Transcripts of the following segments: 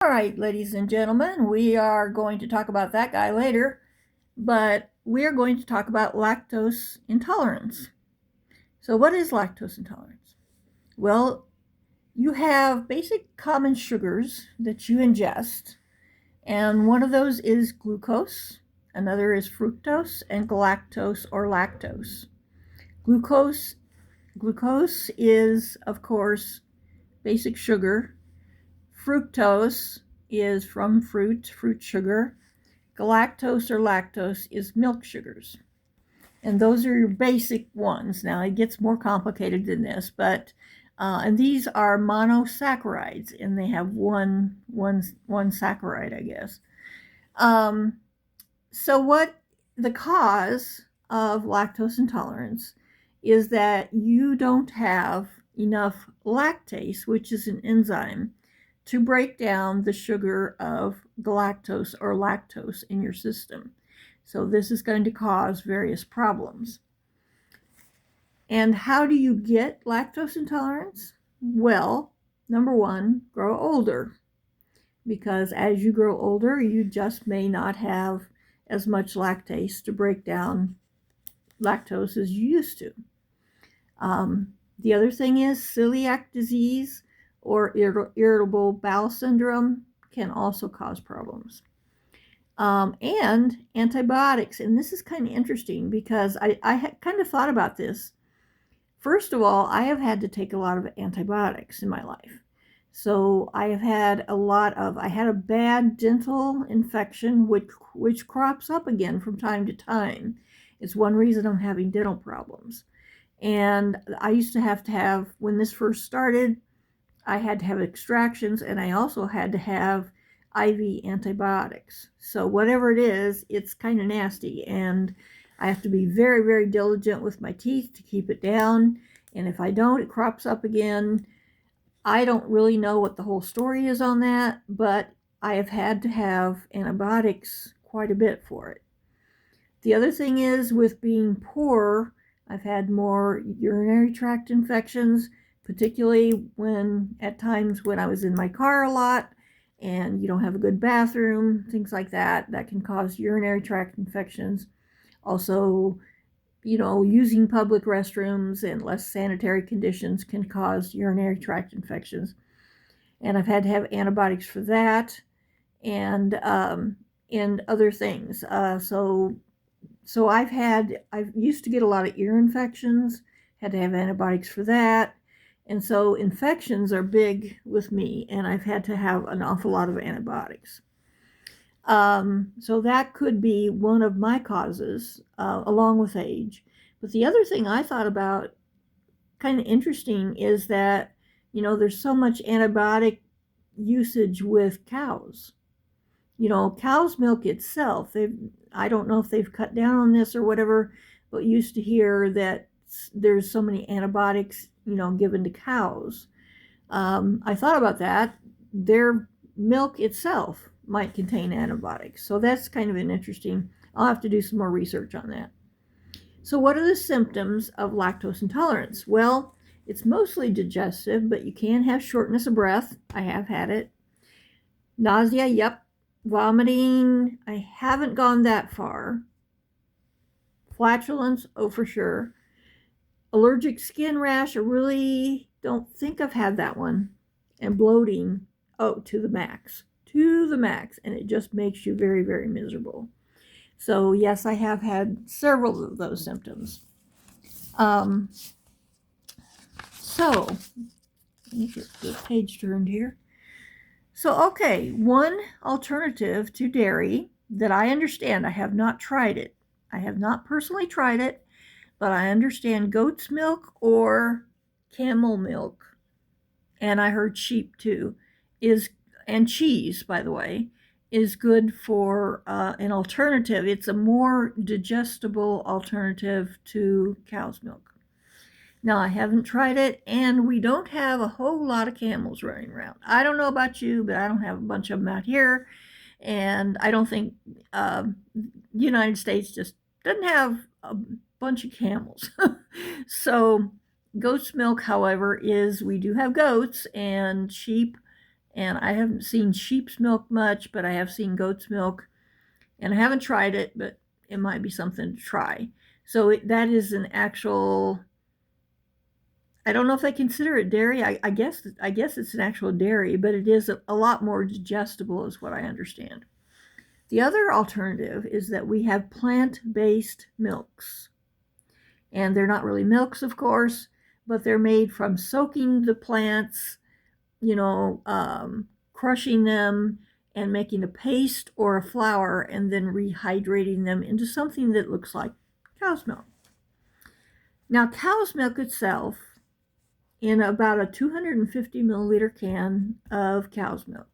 All right, ladies and gentlemen, we are going to talk about that guy later, but we are going to talk about lactose intolerance. So, what is lactose intolerance? Well, you have basic common sugars that you ingest, and one of those is glucose, another is fructose, and galactose or lactose. Glucose glucose is, of course, basic sugar. Fructose is from fruit sugar. Galactose or lactose is milk sugars. And those are your basic ones. Now it gets more complicated than this, but and these are monosaccharides, and they have one saccharide, I guess. Um, so what the cause of lactose intolerance is that you don't have enough lactase, which is an enzyme, to break down the sugar of galactose or lactose in your system. So this is going to cause various problems. And how do you get lactose intolerance? Well, number one, grow older. Because as you grow older, you just may not have as much lactase to break down lactose as you used to. The other thing is celiac disease or irritable bowel syndrome can also cause problems. And antibiotics. And this is kind of interesting because I had kind of thought about this. First of all, I have had to take a lot of antibiotics in my life. So I have had I had a bad dental infection, which crops up again from time to time. It's one reason I'm having dental problems. And I used to have, when this first started, I had to have extractions, and I also had to have IV antibiotics. So whatever it is, it's kind of nasty, and I have to be very, very diligent with my teeth to keep it down. And if I don't, it crops up again. I don't really know what the whole story is on that, but I have had to have antibiotics quite a bit for it. The other thing is, with being poor, I've had more urinary tract infections, particularly at times when I was in my car a lot and you don't have a good bathroom, things like that. That can cause urinary tract infections. Also, using public restrooms and less sanitary conditions can cause urinary tract infections. And I've had to have antibiotics for that and other things. So I used to get a lot of ear infections, had to have antibiotics for that. And so infections are big with me, and I've had to have an awful lot of antibiotics. So that could be one of my causes, along with age. But the other thing I thought about, kind of interesting, is that, there's so much antibiotic usage with cows. Cow's milk itself, I don't know if they've cut down on this or whatever, but used to hear that there's so many antibiotics, given to cows. I thought about that. Their milk itself might contain antibiotics. So that's kind of an interesting, I'll have to do some more research on that. So what are the symptoms of lactose intolerance? Well, it's mostly digestive, but you can have shortness of breath. I have had it. Nausea, yep. Vomiting, I haven't gone that far. Flatulence, oh, for sure. Allergic skin rash, I really don't think I've had that one. And bloating, oh, to the max. To the max. And it just makes you very, very miserable. So, yes, I have had several of those symptoms. So, let me get the page turned here. So, okay, one alternative to dairy that I understand, I have not tried it. I have not personally tried it, but I understand goat's milk or camel milk, and I heard sheep too, and cheese, by the way, is good for an alternative. It's a more digestible alternative to cow's milk. Now, I haven't tried it, and we don't have a whole lot of camels running around. I don't know about you, but I don't have a bunch of them out here, and I don't think the United States just doesn't have a bunch of camels. So goat's milk, however, we do have goats and sheep And I haven't seen sheep's milk much, but I have seen goat's milk. And I haven't tried it, but it might be something to try. So that is an actual, I don't know if they consider it dairy. I guess it's an actual dairy, but it is a lot more digestible is what I understand. The other alternative is that we have plant-based milks. And they're not really milks, of course, but they're made from soaking the plants, crushing them and making a paste or a flour and then rehydrating them into something that looks like cow's milk. Now, cow's milk itself, in about a 250 milliliter can of cow's milk,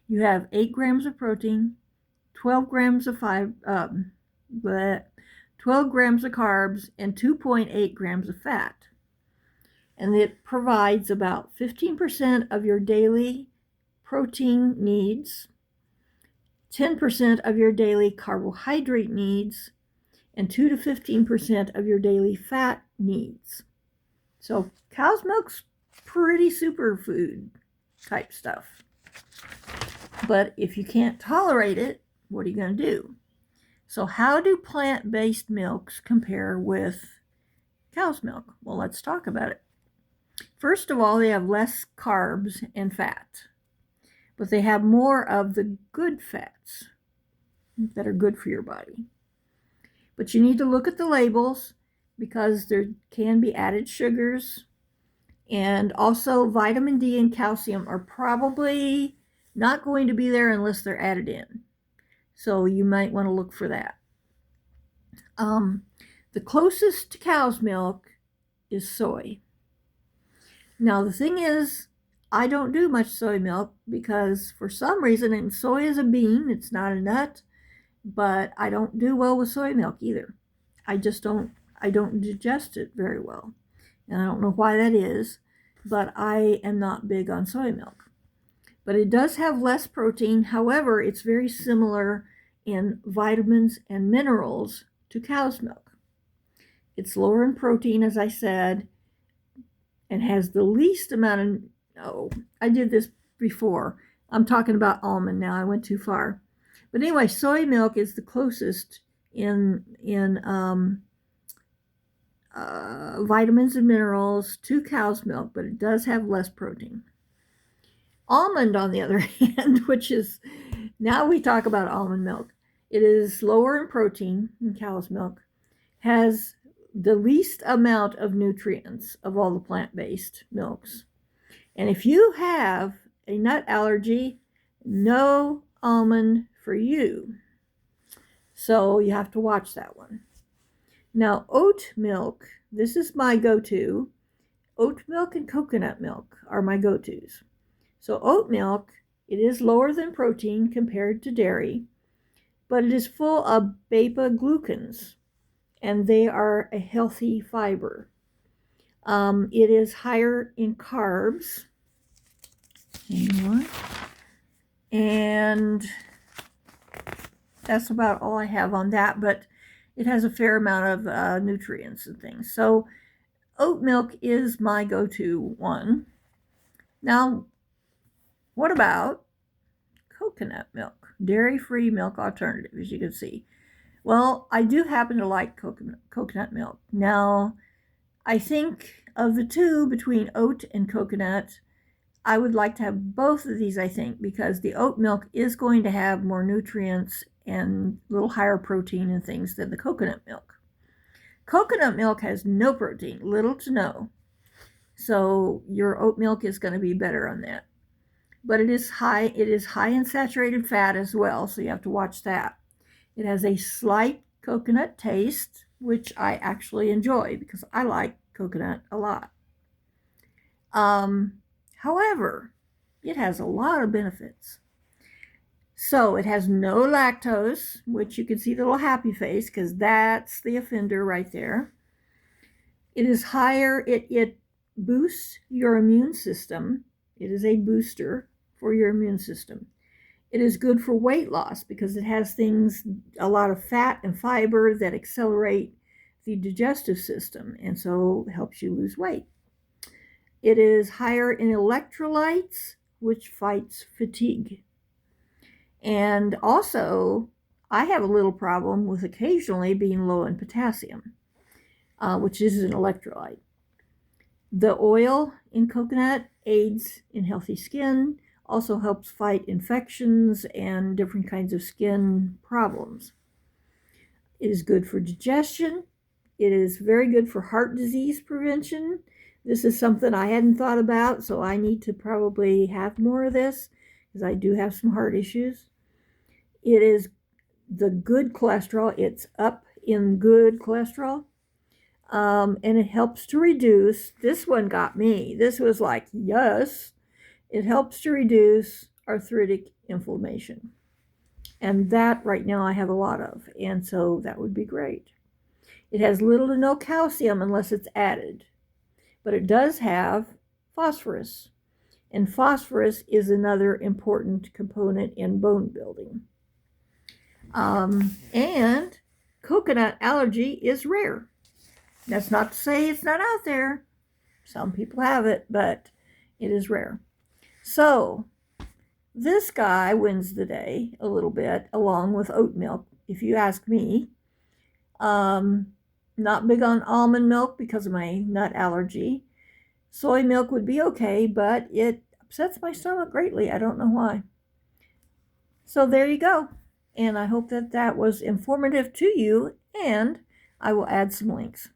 you have 8 grams of protein, 12 grams of 12 grams of carbs, and 2.8 grams of fat. And it provides about 15% of your daily protein needs, 10% of your daily carbohydrate needs, and 2 to 15% of your daily fat needs. So cow's milk's pretty superfood type stuff. But if you can't tolerate it, what are you going to do? So how do plant-based milks compare with cow's milk? Well, let's talk about it. First of all, they have less carbs and fat, but they have more of the good fats that are good for your body. But you need to look at the labels because there can be added sugars, and also vitamin D and calcium are probably not going to be there unless they're added in. So you might want to look for that. The closest to cow's milk is soy. Now, the thing is, I don't do much soy milk because for some reason, and soy is a bean, it's not a nut, but I don't do well with soy milk either. I don't digest it very well. And I don't know why that is, but I am not big on soy milk. But it does have less protein. However, it's very similar in vitamins and minerals to cow's milk. It's lower in protein, as I said, and has the least amount of, I did this before. I'm talking about almond now. I went too far. But anyway, soy milk is the closest in vitamins and minerals to cow's milk, but it does have less protein. Almond, on the other hand, which is, now we talk about almond milk. It is lower in protein than cow's milk, has the least amount of nutrients of all the plant-based milks. And if you have a nut allergy, no almond for you. So you have to watch that one. Now, oat milk, this is my go-to. Oat milk and coconut milk are my go-tos. So oat milk, it is lower than protein compared to dairy, but it is full of beta-glucans, and they are a healthy fiber. It is higher in carbs. And that's about all I have on that, but it has a fair amount of nutrients and things. So oat milk is my go-to one. Now, what about coconut milk? Dairy-free milk alternative, as you can see. Well, I do happen to like coconut milk. Now, I think of the two, between oat and coconut, I would like to have both of these, I think, because the oat milk is going to have more nutrients and a little higher protein and things than the coconut milk. Coconut milk has no protein, little to no. So your oat milk is going to be better on that. But it is high in saturated fat as well, so you have to watch that. It has a slight coconut taste, which I actually enjoy because I like coconut a lot. However, it has a lot of benefits. So it has no lactose, which you can see the little happy face because that's the offender right there. It is higher, it boosts your immune system. It is a booster for your immune system. It is good for weight loss because it has a lot of fat and fiber that accelerate the digestive system and so helps you lose weight. It is higher in electrolytes, which fights fatigue. And also, I have a little problem with occasionally being low in potassium, which is an electrolyte. The oil in coconut aids in healthy skin, also helps fight infections and different kinds of skin problems. It is good for digestion. It is very good for heart disease prevention. This is something I hadn't thought about, so I need to probably have more of this because I do have some heart issues. It is the good cholesterol. It's up in good cholesterol. And it helps to reduce, this one got me. This was like, yes, it helps to reduce arthritic inflammation. And that right now I have a lot of, and so that would be great. It has little to no calcium unless it's added, but it does have phosphorus. And phosphorus is another important component in bone building. And coconut allergy is rare. That's not to say it's not out there. Some people have it, but it is rare. So this guy wins the day a little bit, along with oat milk, if you ask me. Not big on almond milk because of my nut allergy. Soy milk would be okay, but it upsets my stomach greatly. I don't know why. So there you go. And I hope that that was informative to you, and I will add some links.